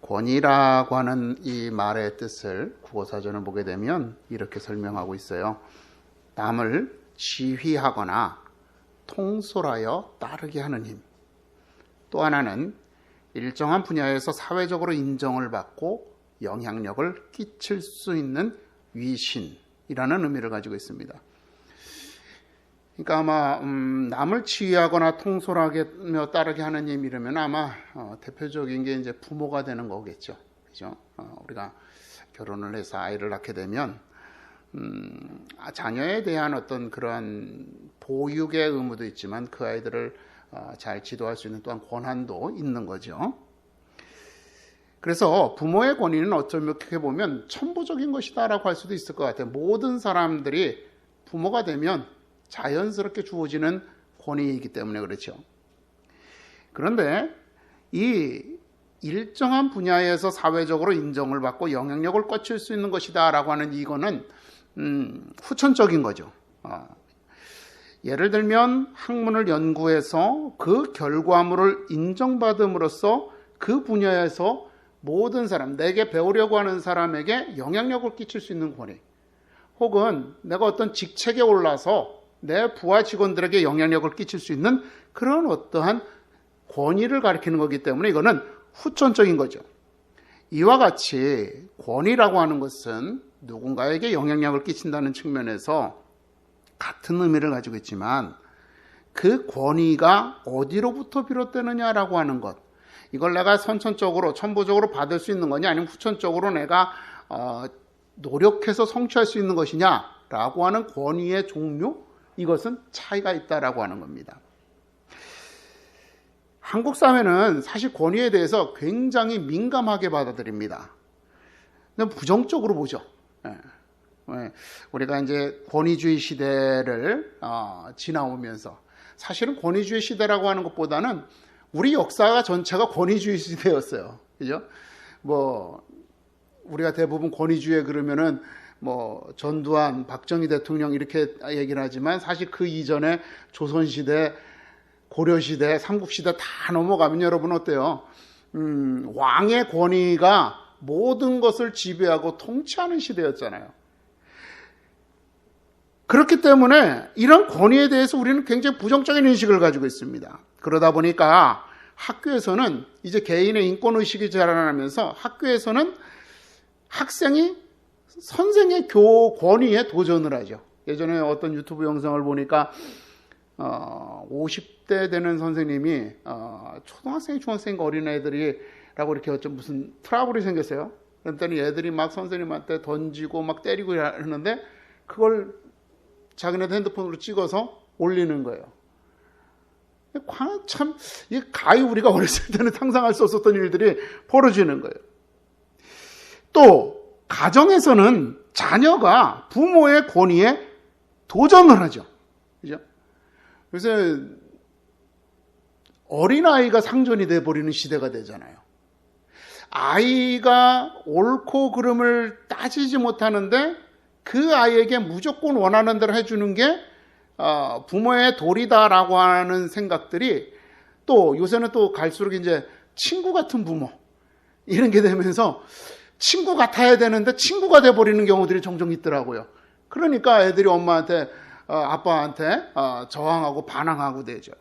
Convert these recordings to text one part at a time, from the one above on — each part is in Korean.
권위라고 하는 이 말의 뜻을 국어사전을 보게 되면 이렇게 설명하고 있어요. 남을 지휘하거나 통솔하여 따르게 하는 힘. 또 하나는 일정한 분야에서 사회적으로 인정을 받고 영향력을 끼칠 수 있는 위신이라는 의미를 가지고 있습니다. 그러니까 아마 남을 지휘하거나 통솔하며 따르게 하는 힘 이러면 아마 대표적인 게 이제 부모가 되는 거겠죠. 그죠? 우리가 결혼을 해서 아이를 낳게 되면 자녀에 대한 어떤 그런 보육의 의무도 있지만 그 아이들을 잘 지도할 수 있는 또한 권한도 있는 거죠. 그래서 부모의 권위는 어떻게 보면 천부적인 것이다라고 할 수도 있을 것 같아요. 모든 사람들이 부모가 되면 자연스럽게 주어지는 권위이기 때문에 그렇죠. 그런데 이 일정한 분야에서 사회적으로 인정을 받고 영향력을 끼칠 수 있는 것이다라고 하는 이거는 후천적인 거죠. 예를 들면 학문을 연구해서 그 결과물을 인정받음으로써 그 분야에서 모든 사람, 내게 배우려고 하는 사람에게 영향력을 끼칠 수 있는 권위, 혹은 내가 어떤 직책에 올라서 내 부하 직원들에게 영향력을 끼칠 수 있는 그런 어떠한 권위를 가리키는 거기 때문에 이거는 후천적인 거죠. 이와 같이 권위라고 하는 것은 누군가에게 영향력을 끼친다는 측면에서 같은 의미를 가지고 있지만 그 권위가 어디로부터 비롯되느냐라고 하는 것, 이걸 내가 선천적으로 천부적으로 받을 수 있는 거냐 아니면 후천적으로 내가 노력해서 성취할 수 있는 것이냐라고 하는 권위의 종류, 이것은 차이가 있다라고 하는 겁니다. 한국 사회는 사실 권위에 대해서 굉장히 민감하게 받아들입니다. 근데 부정적으로 보죠. 우리가 이제 권위주의 시대를 지나오면서 사실은 권위주의 시대라고 하는 것보다는 우리 역사가 전체가 권위주의 시대였어요. 그죠? 우리가 대부분 권위주의 그러면은 전두환, 박정희 대통령 이렇게 얘기를 하지만 사실 그 이전에 조선시대, 고려시대, 삼국시대 다 넘어가면 여러분 어때요? 왕의 권위가 모든 것을 지배하고 통치하는 시대였잖아요. 그렇기 때문에 이런 권위에 대해서 우리는 굉장히 부정적인 인식을 가지고 있습니다. 그러다 보니까 학교에서는 이제 개인의 인권의식이 자라나면서 학교에서는 학생이 선생의 권위에 도전을 하죠. 예전에 어떤 유튜브 영상을 보니까 50대 되는 선생님이 초등학생, 중학생 어린애들이라고 이렇게 무슨 트러블이 생겼어요. 그랬더니 애들이 막 선생님한테 던지고 막 때리고 하는데 그걸 자기네들 핸드폰으로 찍어서 올리는 거예요. 참, 가히 우리가 어렸을 때는 상상할 수 없었던 일들이 벌어지는 거예요. 또 가정에서는 자녀가 부모의 권위에 도전을 하죠. 그죠? 그래서 어린아이가 상전이 돼버리는 시대가 되잖아요. 아이가 옳고 그름을 따지지 못하는데 그 아이에게 무조건 원하는 대로 해주는 게 부모의 도리다라고 하는 생각들이 또 요새는 또 갈수록 이제 친구 같은 부모 이런 게 되면서 친구 같아야 되는데 친구가 돼버리는 경우들이 종종 있더라고요. 그러니까 애들이 엄마한테 아빠한테 저항하고 반항하고 되죠.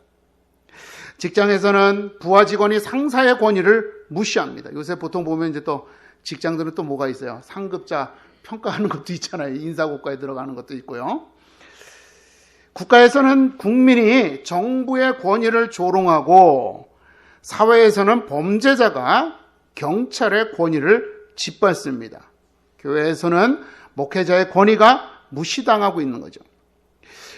직장에서는 부하 직원이 상사의 권위를 무시합니다. 요새 보통 보면 이제 또 직장들은 또 뭐가 있어요? 상급자 평가하는 것도 있잖아요. 인사고과에 들어가는 것도 있고요. 국가에서는 국민이 정부의 권위를 조롱하고 사회에서는 범죄자가 경찰의 권위를 짓밟습니다. 교회에서는 목회자의 권위가 무시당하고 있는 거죠.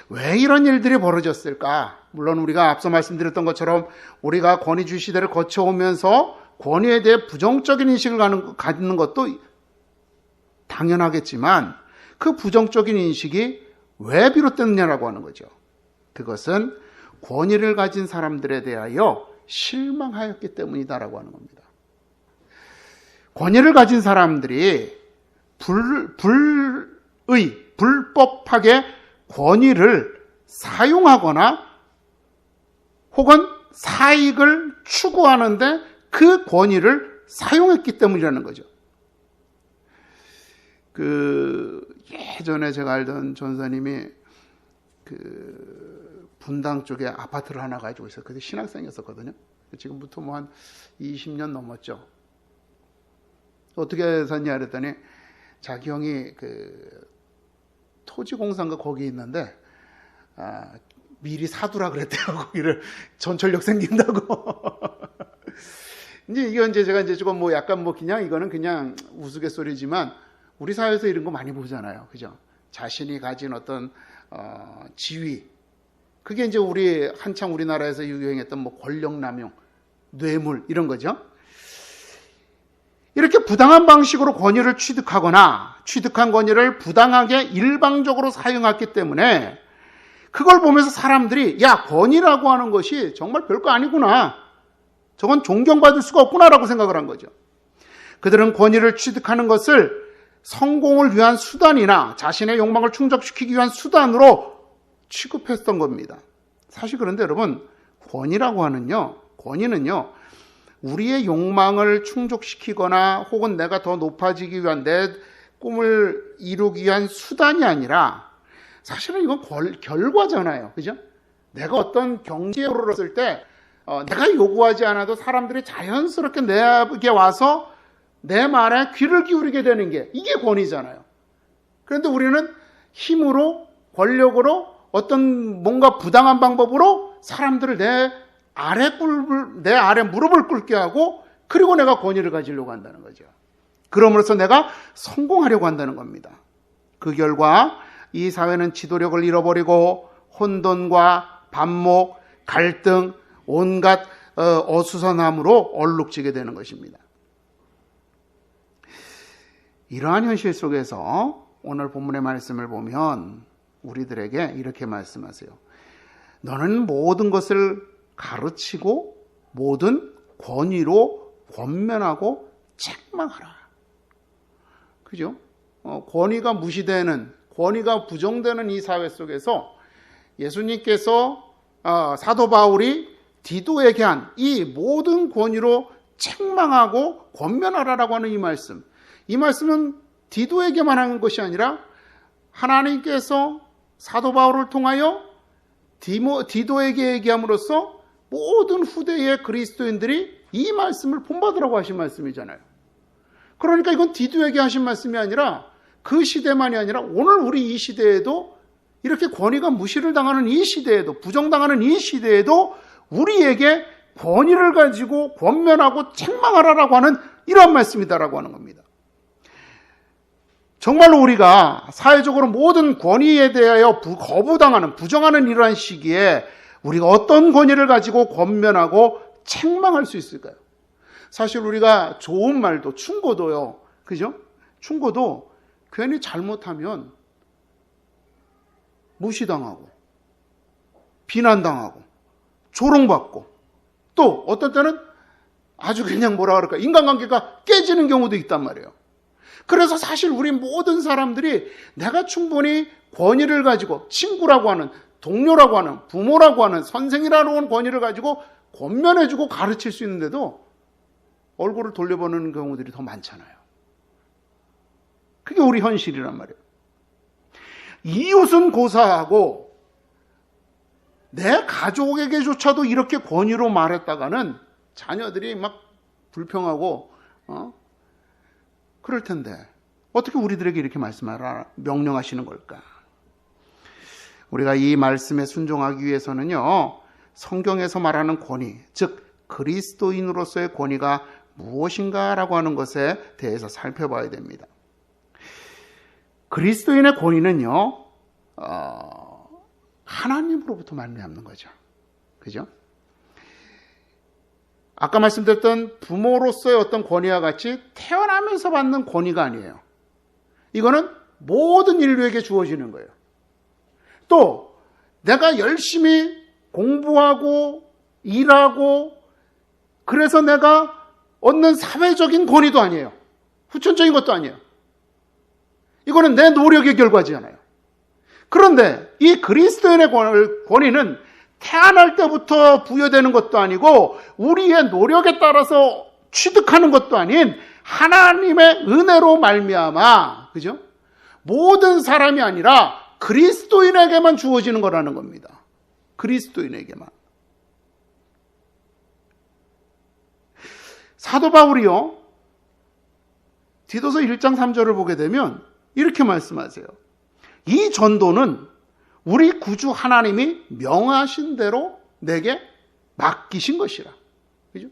왜 이런 일들이 벌어졌을까? 물론 우리가 앞서 말씀드렸던 것처럼 우리가 권위주의 시대를 거쳐오면서 권위에 대해 부정적인 인식을 갖는 것도 당연하겠지만 그 부정적인 인식이 왜 비롯됐느냐라고 하는 거죠. 그것은 권위를 가진 사람들에 대하여 실망하였기 때문이다라고 하는 겁니다. 권위를 가진 사람들이 불법하게 권위를 사용하거나 혹은 사익을 추구하는데 그 권위를 사용했기 때문이라는 거죠. 예전에 제가 알던 전사님이 분당 쪽에 아파트를 하나 가지고 있어요. 그때 신학생이었었거든요. 지금부터 뭐 한 20년 넘었죠. 어떻게 샀냐 그랬더니 자기 형이 토지공사인가 거기 있는데 미리 사두라 그랬대요. 거기를 전철역 생긴다고. 이제 제가 조금 뭐 약간 뭐 그냥 이거는 그냥 우스갯소리지만 우리 사회에서 이런 거 많이 보잖아요. 그죠? 자신이 가진 어떤 지위, 그게 이제 한창 우리나라에서 유행했던 뭐 권력남용, 뇌물 이런 거죠. 이렇게 부당한 방식으로 권위를 취득하거나 취득한 권위를 부당하게 일방적으로 사용했기 때문에 그걸 보면서 사람들이 야, 권위라고 하는 것이 정말 별거 아니구나. 저건 존경받을 수가 없구나라고 생각을 한 거죠. 그들은 권위를 취득하는 것을 성공을 위한 수단이나 자신의 욕망을 충족시키기 위한 수단으로 취급했던 겁니다. 사실 그런데 여러분, 권위는요, 우리의 욕망을 충족시키거나 혹은 내가 더 높아지기 위한 내 꿈을 이루기 위한 수단이 아니라 사실은 이건 결과잖아요. 그죠? 내가 어떤 경지에 오르렀을 때 내가 요구하지 않아도 사람들이 자연스럽게 내게 와서 내 말에 귀를 기울이게 되는 게 이게 권위잖아요. 그런데 우리는 힘으로, 권력으로, 어떤 뭔가 부당한 방법으로 사람들을 내 아래 무릎을 꿇게 하고 그리고 내가 권위를 가지려고 한다는 거죠. 그럼으로써 내가 성공하려고 한다는 겁니다. 그 결과 이 사회는 지도력을 잃어버리고 혼돈과 반목, 갈등, 온갖 어수선함으로 얼룩지게 되는 것입니다. 이러한 현실 속에서 오늘 본문의 말씀을 보면 우리들에게 이렇게 말씀하세요. 너는 모든 것을 가르치고 모든 권위로 권면하고 책망하라. 그죠? 권위가 무시되는, 권위가 부정되는 이 사회 속에서 예수님께서 사도 바울이 디도에게 한 이 모든 권위로 책망하고 권면하라라고 하는 이 말씀은 디도에게만 하는 것이 아니라 하나님께서 사도 바울을 통하여 디도에게 얘기함으로써 모든 후대의 그리스도인들이 이 말씀을 본받으라고 하신 말씀이잖아요. 그러니까 이건 디도에게 하신 말씀이 아니라 그 시대만이 아니라 오늘 우리 이 시대에도 이렇게 권위가 무시를 당하는 이 시대에도, 부정당하는 이 시대에도 우리에게 권위를 가지고 권면하고 책망하라라고 하는 이런 말씀이다라고 하는 겁니다. 정말로 우리가 사회적으로 모든 권위에 대하여 거부당하는, 부정하는 이러한 시기에 우리가 어떤 권위를 가지고 권면하고 책망할 수 있을까요? 사실 우리가 좋은 말도, 충고도요, 그죠? 충고도 괜히 잘못하면 무시당하고, 비난당하고, 조롱받고, 또 어떤 때는 아주 그냥 뭐라 그럴까, 인간관계가 깨지는 경우도 있단 말이에요. 그래서 사실 우리 모든 사람들이 내가 충분히 권위를 가지고 친구라고 하는, 동료라고 하는, 부모라고 하는, 선생이라고 하는 권위를 가지고 권면해주고 가르칠 수 있는데도 얼굴을 돌려보는 경우들이 더 많잖아요. 그게 우리 현실이란 말이에요. 이웃은 고사하고 내 가족에게조차도 이렇게 권위로 말했다가는 자녀들이 막 불평하고 그럴 텐데 어떻게 우리들에게 이렇게 말씀하라 명령하시는 걸까? 우리가 이 말씀에 순종하기 위해서는요, 성경에서 말하는 권위, 즉 그리스도인으로서의 권위가 무엇인가라고 하는 것에 대해서 살펴봐야 됩니다. 그리스도인의 권위는요, 하나님으로부터 말미암는 거죠. 그죠? 아까 말씀드렸던 부모로서의 어떤 권위와 같이 태어나면서 받는 권위가 아니에요. 이거는 모든 인류에게 주어지는 거예요. 또 내가 열심히 공부하고 일하고 그래서 내가 얻는 사회적인 권위도 아니에요. 후천적인 것도 아니에요. 이거는 내 노력의 결과지잖아요. 그런데 이 그리스도인의 권위는 태어날 때부터 부여되는 것도 아니고 우리의 노력에 따라서 취득하는 것도 아닌 하나님의 은혜로 말미암아, 그죠? 모든 사람이 아니라 그리스도인에게만 주어지는 거라는 겁니다. 그리스도인에게만. 사도 바울이요, 디도서 1장 3절을 보게 되면 이렇게 말씀하세요. 이 전도는 우리 구주 하나님이 명하신 대로 내게 맡기신 것이라. 그죠?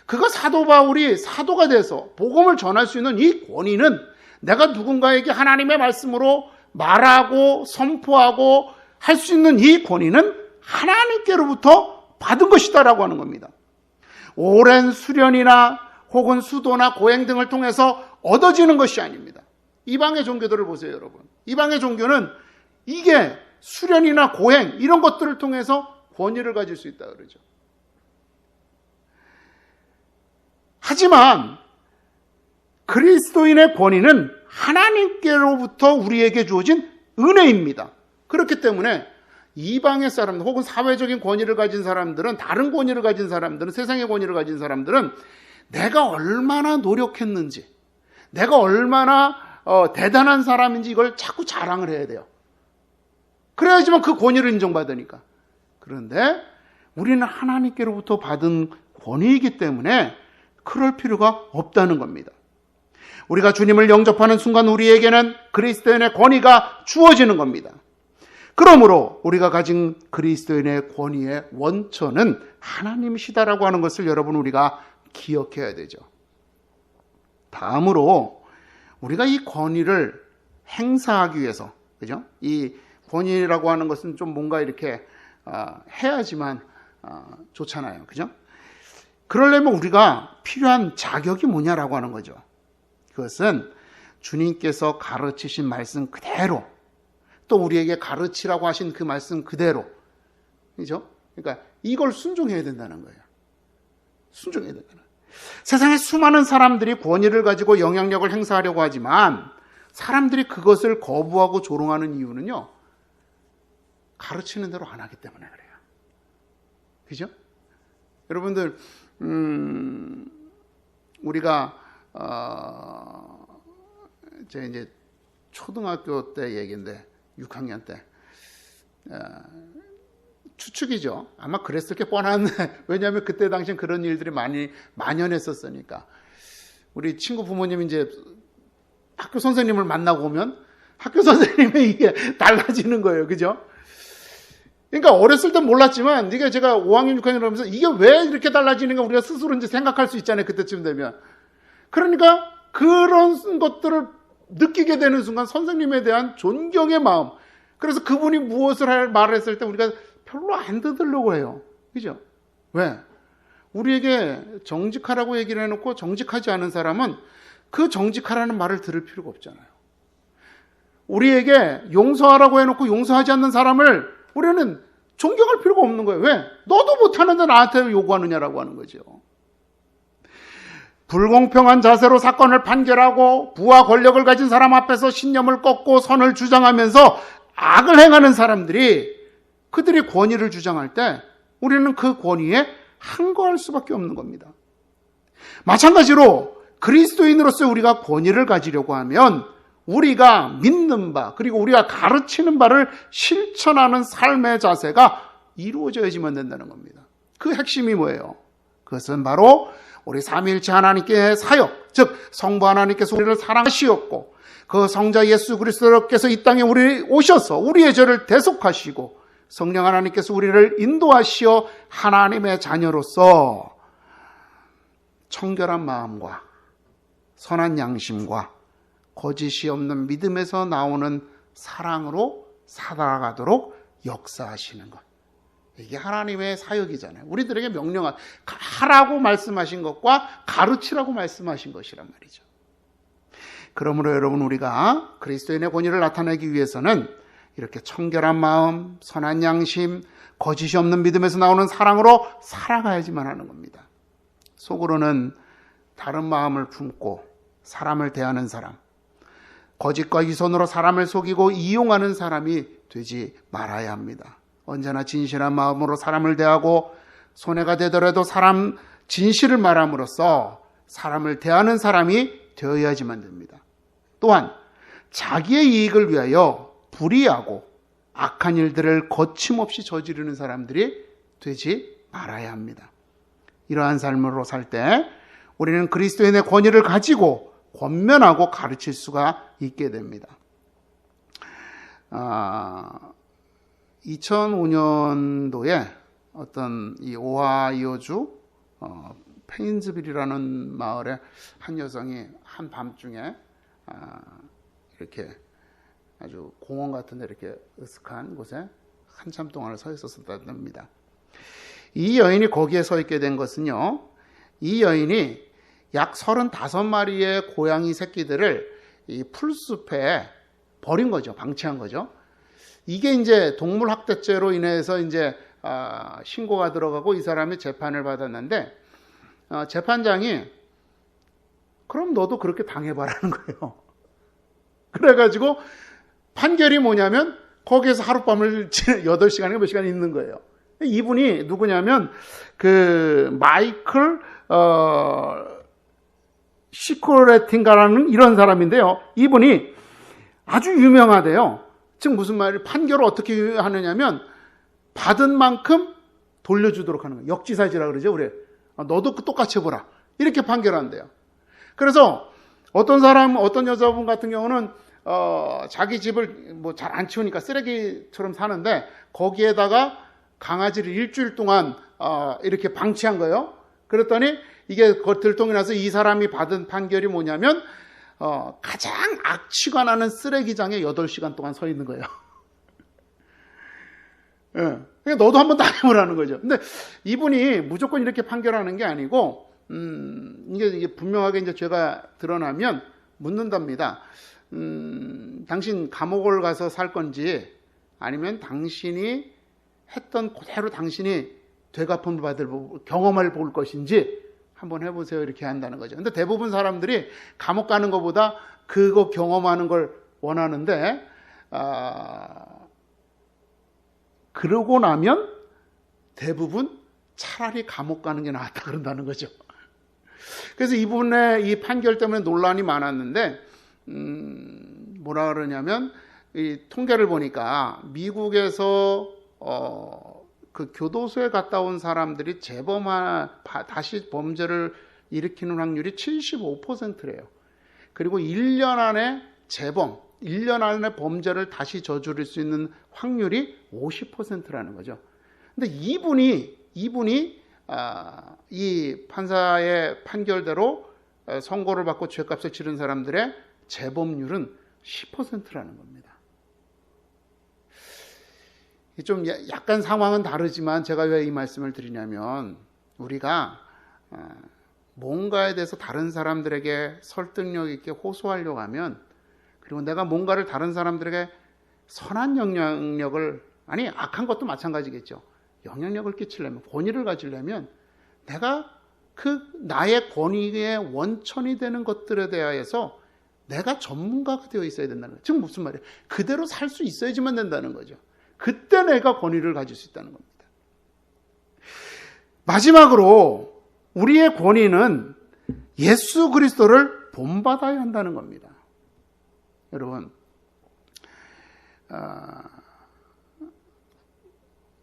그거 사도 바울이 사도가 돼서 복음을 전할 수 있는 이 권위는 내가 누군가에게 하나님의 말씀으로 말하고 선포하고 할 수 있는 이 권위는 하나님께로부터 받은 것이다라고 하는 겁니다. 오랜 수련이나 혹은 수도나 고행 등을 통해서 얻어지는 것이 아닙니다. 이방의 종교들을 보세요, 여러분. 이방의 종교는 이게 수련이나 고행 이런 것들을 통해서 권위를 가질 수 있다 그러죠. 하지만 그리스도인의 권위는 하나님께로부터 우리에게 주어진 은혜입니다. 그렇기 때문에 이방의 사람들 혹은 사회적인 권위를 가진 사람들은, 다른 권위를 가진 사람들은, 세상의 권위를 가진 사람들은 내가 얼마나 노력했는지, 내가 얼마나 대단한 사람인지 이걸 자꾸 자랑을 해야 돼요. 그래야지만 그 권위를 인정받으니까. 그런데 우리는 하나님께로부터 받은 권위이기 때문에 그럴 필요가 없다는 겁니다. 우리가 주님을 영접하는 순간 우리에게는 그리스도인의 권위가 주어지는 겁니다. 그러므로 우리가 가진 그리스도인의 권위의 원천은 하나님이시다라고 하는 것을 여러분 우리가 기억해야 되죠. 다음으로 우리가 이 권위를 행사하기 위해서, 그죠? 이 권위라고 하는 것은 좀 뭔가 이렇게 해야지만 좋잖아요. 그죠? 그러려면 우리가 필요한 자격이 뭐냐라고 하는 거죠. 그것은 주님께서 가르치신 말씀 그대로, 또 우리에게 가르치라고 하신 그 말씀 그대로, 그죠? 그러니까 이걸 순종해야 된다는 거예요. 순종해야 된다는 거예요. 세상에 수많은 사람들이 권위를 가지고 영향력을 행사하려고 하지만 사람들이 그것을 거부하고 조롱하는 이유는요, 가르치는 대로 안 하기 때문에 그래요. 그죠? 여러분들, 우리가 제 이제 초등학교 때 얘기인데 6학년 때 추측이죠. 아마 그랬을 게 뻔한데 왜냐하면 그때 당시엔 그런 일들이 많이 만연했었으니까. 우리 친구 부모님이 이제 학교 선생님을 만나고 오면 학교 선생님의 이게 달라지는 거예요. 그죠? 그러니까 어렸을 땐 몰랐지만 이게 제가 5학년, 6학년 하면서 이게 왜 이렇게 달라지는가 우리가 스스로 이제 생각할 수 있잖아요. 그때쯤 되면. 그러니까 그런 것들을 느끼게 되는 순간 선생님에 대한 존경의 마음. 그래서 그분이 무엇을 말을 했을 때 우리가 별로 안 듣으려고 해요. 그죠? 왜? 우리에게 정직하라고 얘기를 해놓고 정직하지 않은 사람은 그 정직하라는 말을 들을 필요가 없잖아요. 우리에게 용서하라고 해놓고 용서하지 않는 사람을 우리는 존경할 필요가 없는 거예요. 왜? 너도 못하는데 나한테 요구하느냐라고 하는 거죠. 불공평한 자세로 사건을 판결하고 부와 권력을 가진 사람 앞에서 신념을 꺾고 선을 주장하면서 악을 행하는 사람들이, 그들이 권위를 주장할 때 우리는 그 권위에 항거할 수밖에 없는 겁니다. 마찬가지로 그리스도인으로서 우리가 권위를 가지려고 하면 우리가 믿는 바, 그리고 우리가 가르치는 바를 실천하는 삶의 자세가 이루어져야지만 된다는 겁니다. 그 핵심이 뭐예요? 그것은 바로 우리 삼위일체 하나님께의 사역, 즉 성부 하나님께서 우리를 사랑하시었고 그 성자 예수 그리스도께서 이 땅에 우리 오셔서 우리의 죄를 대속하시고 성령 하나님께서 우리를 인도하시어 하나님의 자녀로서 청결한 마음과 선한 양심과 거짓이 없는 믿음에서 나오는 사랑으로 살아가도록 역사하시는 것. 이게 하나님의 사역이잖아요. 우리들에게 명령한, 하라고 말씀하신 것과 가르치라고 말씀하신 것이란 말이죠. 그러므로 여러분, 우리가 그리스도인의 권위를 나타내기 위해서는 이렇게 청결한 마음, 선한 양심, 거짓이 없는 믿음에서 나오는 사랑으로 살아가야지만 하는 겁니다. 속으로는 다른 마음을 품고 사람을 대하는 사람, 거짓과 위선으로 사람을 속이고 이용하는 사람이 되지 말아야 합니다. 언제나 진실한 마음으로 사람을 대하고 손해가 되더라도 사람 진실을 말함으로써 사람을 대하는 사람이 되어야지만 됩니다. 또한 자기의 이익을 위하여 불의하고 악한 일들을 거침없이 저지르는 사람들이 되지 말아야 합니다. 이러한 삶으로 살 때 우리는 그리스도인의 권위를 가지고 권면하고 가르칠 수가 있게 됩니다. 2005년도에 어떤 이 오하이오주 페인즈빌이라는 마을에 한 여성이 한밤중에 이렇게 아주 공원 같은 데 이렇게 으슥한 곳에 한참 동안 서 있었답니다. 이 여인이 거기에 서 있게 된 것은요, 이 여인이 약 35마리의 고양이 새끼들을 이 풀숲에 버린 거죠. 방치한 거죠. 이게 이제 동물학대죄로 인해서 이제 신고가 들어가고 이 사람이 재판을 받았는데, 재판장이 그럼 너도 그렇게 당해봐라는 거예요. 그래가지고 판결이 뭐냐면 거기에서 하룻밤을 8시간인가 몇 시간 있는 거예요. 이분이 누구냐면 그 마이클 시코레틴가라는 이런 사람인데요. 이분이 아주 유명하대요. 즉 무슨 말이, 판결을 어떻게 하느냐면 받은 만큼 돌려주도록 하는 거예요. 역지사지라 그러죠. 우리 너도 똑같이 해보라 이렇게 판결한대요. 그래서 어떤 여자분 같은 경우는 자기 집을 뭐 잘 안 치우니까 쓰레기처럼 사는데 거기에다가 강아지를 일주일 동안 이렇게 방치한 거예요. 그랬더니 이게 들통이 나서 이 사람이 받은 판결이 뭐냐면 가장 악취가 나는 쓰레기장에 8시간 동안 서 있는 거예요. 예. 그러니까 너도 한번 당해보라는 거죠. 근데 이분이 무조건 이렇게 판결하는 게 아니고 이게 분명하게 이제 죄가 드러나면 묻는답니다. 당신 감옥을 가서 살 건지 아니면 당신이 했던 그대로 당신이 되갚음을 받을 경험을 볼 것인지 한번 해보세요 이렇게 한다는 거죠. 근데 대부분 사람들이 감옥 가는 것보다 그거 경험하는 걸 원하는데 그러고 나면 대부분 차라리 감옥 가는 게 낫다 그런다는 거죠. 그래서 이분의 이 판결 때문에 논란이 많았는데 뭐라 그러냐면 이 통계를 보니까 미국에서 그 교도소에 갔다 온 사람들이 다시 범죄를 일으키는 확률이 75%래요. 그리고 1년 안에 1년 안에 범죄를 다시 저지를 수 있는 확률이 50%라는 거죠. 근데 이분이 이 판사의 판결대로 선고를 받고 죄값을 치른 사람들의 재범률은 10%라는 겁니다. 좀 약간 상황은 다르지만 제가 왜 이 말씀을 드리냐면 우리가 뭔가에 대해서 다른 사람들에게 설득력 있게 호소하려고 하면, 그리고 내가 뭔가를 다른 사람들에게 선한 영향력을, 아니 악한 것도 마찬가지겠죠. 영향력을 끼치려면, 권위를 가지려면 내가 그 나의 권위의 원천이 되는 것들에 대하여서 내가 전문가가 되어 있어야 된다는 거예요. 즉 무슨 말이에요? 그대로 살 수 있어야지만 된다는 거죠. 그때 내가 권위를 가질 수 있다는 겁니다. 마지막으로 우리의 권위는 예수 그리스도를 본받아야 한다는 겁니다. 여러분,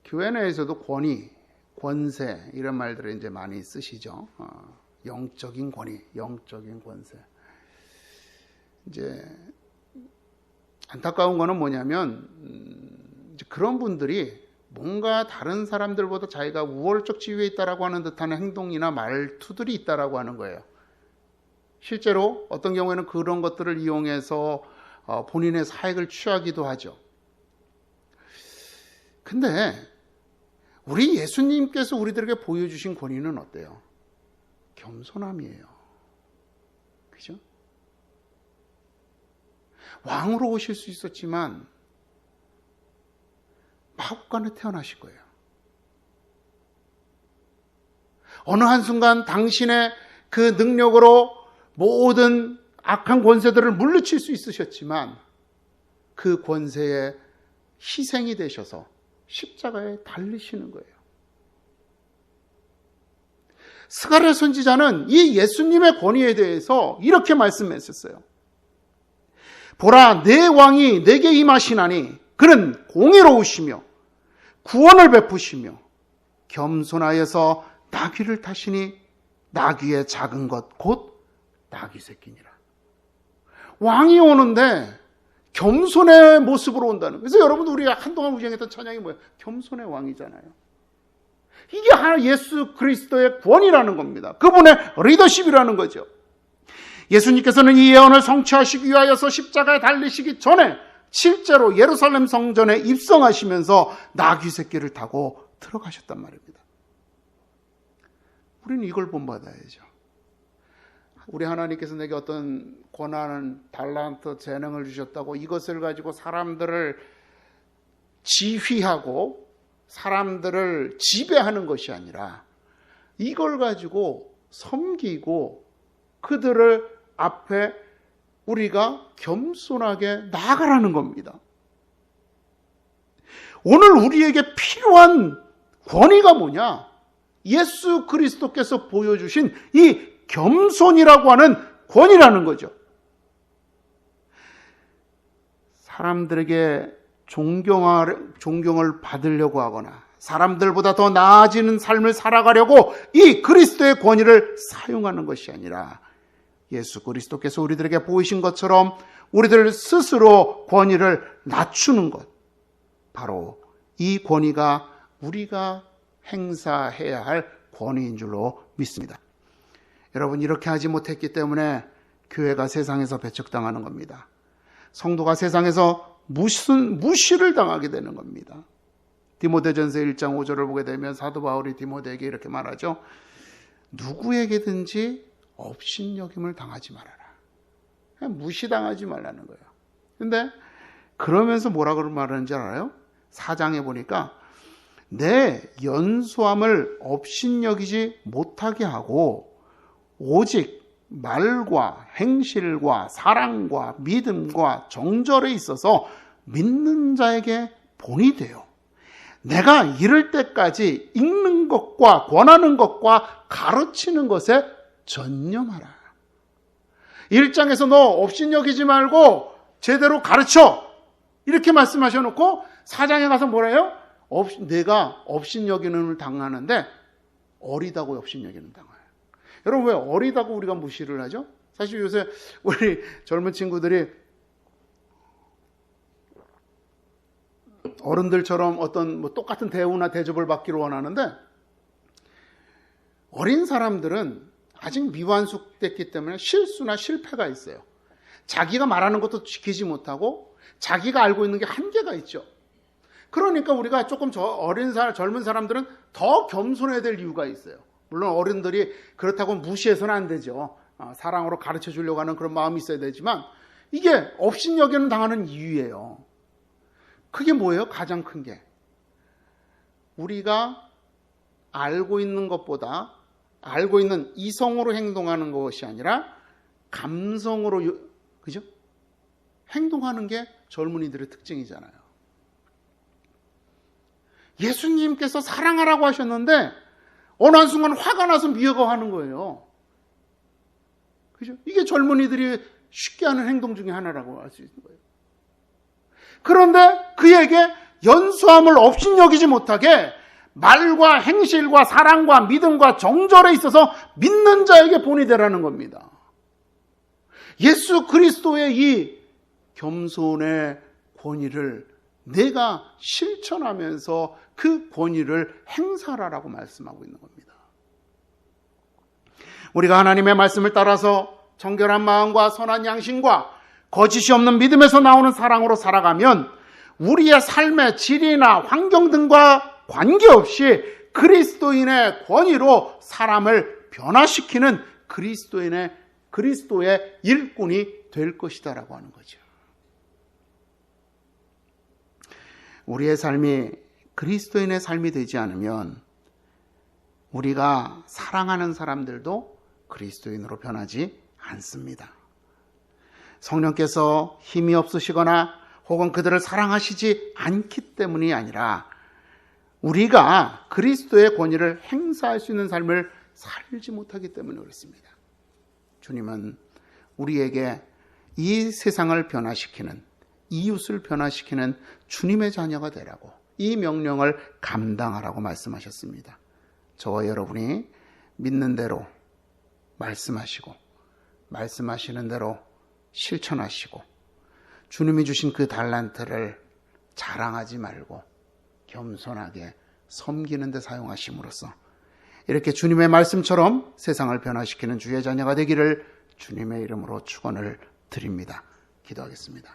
교회 내에서도 권위, 권세 이런 말들을 이제 많이 쓰시죠. 영적인 권위, 영적인 권세. 이제 안타까운 거는 뭐냐면 그런 분들이 뭔가 다른 사람들보다 자기가 우월적 지위에 있다라고 하는 듯한 행동이나 말투들이 있다라고 하는 거예요. 실제로 어떤 경우에는 그런 것들을 이용해서 본인의 사익을 취하기도 하죠. 근데 우리 예수님께서 우리들에게 보여주신 권위는 어때요? 겸손함이에요. 그죠? 왕으로 오실 수 있었지만 마구간에 태어나신 거예요. 어느 한순간 당신의 그 능력으로 모든 악한 권세들을 물리칠 수 있으셨지만 그 권세에 희생이 되셔서 십자가에 달리시는 거예요. 스가랴 선지자는 이 예수님의 권위에 대해서 이렇게 말씀했었어요. 보라, 내 왕이 내게 임하시나니 그는 공의로우시며 구원을 베푸시며 겸손하여서 나귀를 타시니 나귀의 작은 것 곧 나귀 새끼니라. 왕이 오는데 겸손의 모습으로 온다는 거예요. 그래서 여러분도 우리가 한동안 우정했던 찬양이 뭐예요? 겸손의 왕이잖아요. 이게 하나 예수 그리스도의 권위라는 겁니다. 그분의 리더십이라는 거죠. 예수님께서는 이 예언을 성취하시기 위하여서 십자가에 달리시기 전에 실제로 예루살렘 성전에 입성하시면서 나귀 새끼를 타고 들어가셨단 말입니다. 우리는 이걸 본받아야죠. 우리 하나님께서 내게 어떤 권한, 달란트, 재능을 주셨다고 이것을 가지고 사람들을 지휘하고 사람들을 지배하는 것이 아니라 이걸 가지고 섬기고 그들을 앞에 우리가 겸손하게 나아가라는 겁니다. 오늘 우리에게 필요한 권위가 뭐냐? 예수 그리스도께서 보여주신 이 겸손이라고 하는 권위라는 거죠. 사람들에게 존경을 받으려고 하거나 사람들보다 더 나아지는 삶을 살아가려고 이 그리스도의 권위를 사용하는 것이 아니라 예수 그리스도께서 우리들에게 보이신 것처럼 우리들 스스로 권위를 낮추는 것, 바로 이 권위가 우리가 행사해야 할 권위인 줄로 믿습니다. 여러분, 이렇게 하지 못했기 때문에 교회가 세상에서 배척당하는 겁니다. 성도가 세상에서 무시를 당하게 되는 겁니다. 디모데전서 1장 5절을 보게 되면 사도 바울이 디모데에게 이렇게 말하죠. 누구에게든지 업신여김을 당하지 말아라. 그냥 무시당하지 말라는 거예요. 근데 그러면서 뭐라고 말하는지 알아요? 4장에 보니까 내 연소함을 업신여기지 못하게 하고 오직 말과 행실과 사랑과 믿음과 정절에 있어서 믿는 자에게 본이 되어 내가 이를 때까지 읽는 것과 권하는 것과 가르치는 것에 전념하라. 1장에서 너 업신여기지 말고 제대로 가르쳐 이렇게 말씀하셔놓고 4장에 가서 뭐래요? 내가 업신여기는 당하는데 어리다고 업신여기는 당해요. 여러분, 왜 어리다고 우리가 무시를 하죠? 사실 요새 우리 젊은 친구들이 어른들처럼 어떤 똑같은 대우나 대접을 받기를 원하는데 어린 사람들은 아직 미완숙됐기 때문에 실수나 실패가 있어요. 자기가 말하는 것도 지키지 못하고 자기가 알고 있는 게 한계가 있죠. 그러니까 우리가 조금 젊은 사람들은 더 겸손해야 될 이유가 있어요. 물론 어른들이 그렇다고 무시해서는 안 되죠. 사랑으로 가르쳐 주려고 하는 그런 마음이 있어야 되지만 이게 업신여기는 당하는 이유예요. 그게 뭐예요? 가장 큰 게 우리가 알고 있는 것보다 알고 있는 이성으로 행동하는 것이 아니라 감성으로, 그죠? 행동하는 게 젊은이들의 특징이잖아요. 예수님께서 사랑하라고 하셨는데 어느 한순간 화가 나서 미워하는 거예요. 그죠? 이게 젊은이들이 쉽게 하는 행동 중에 하나라고 할 수 있는 거예요. 그런데 그에게 연소함을 업신여기지 못하게 말과 행실과 사랑과 믿음과 정절에 있어서 믿는 자에게 본이 되라는 겁니다. 예수 그리스도의 이 겸손의 권위를 내가 실천하면서 그 권위를 행사하라고 말씀하고 있는 겁니다. 우리가 하나님의 말씀을 따라서 정결한 마음과 선한 양심과 거짓이 없는 믿음에서 나오는 사랑으로 살아가면 우리의 삶의 질이나 환경 등과 관계없이 그리스도인의 권위로 사람을 변화시키는 그리스도의 일꾼이 될 것이다라고 하는 거죠. 우리의 삶이 그리스도인의 삶이 되지 않으면 우리가 사랑하는 사람들도 그리스도인으로 변하지 않습니다. 성령께서 힘이 없으시거나 혹은 그들을 사랑하시지 않기 때문이 아니라 우리가 그리스도의 권위를 행사할 수 있는 삶을 살지 못하기 때문에 그렇습니다. 주님은 우리에게 이 세상을 변화시키는, 이웃을 변화시키는 주님의 자녀가 되라고, 이 명령을 감당하라고 말씀하셨습니다. 저와 여러분이 믿는 대로 말씀하시고, 말씀하시는 대로 실천하시고, 주님이 주신 그 달란트를 자랑하지 말고 겸손하게 섬기는 데 사용하심으로써 이렇게 주님의 말씀처럼 세상을 변화시키는 주의 자녀가 되기를 주님의 이름으로 축원을 드립니다. 기도하겠습니다.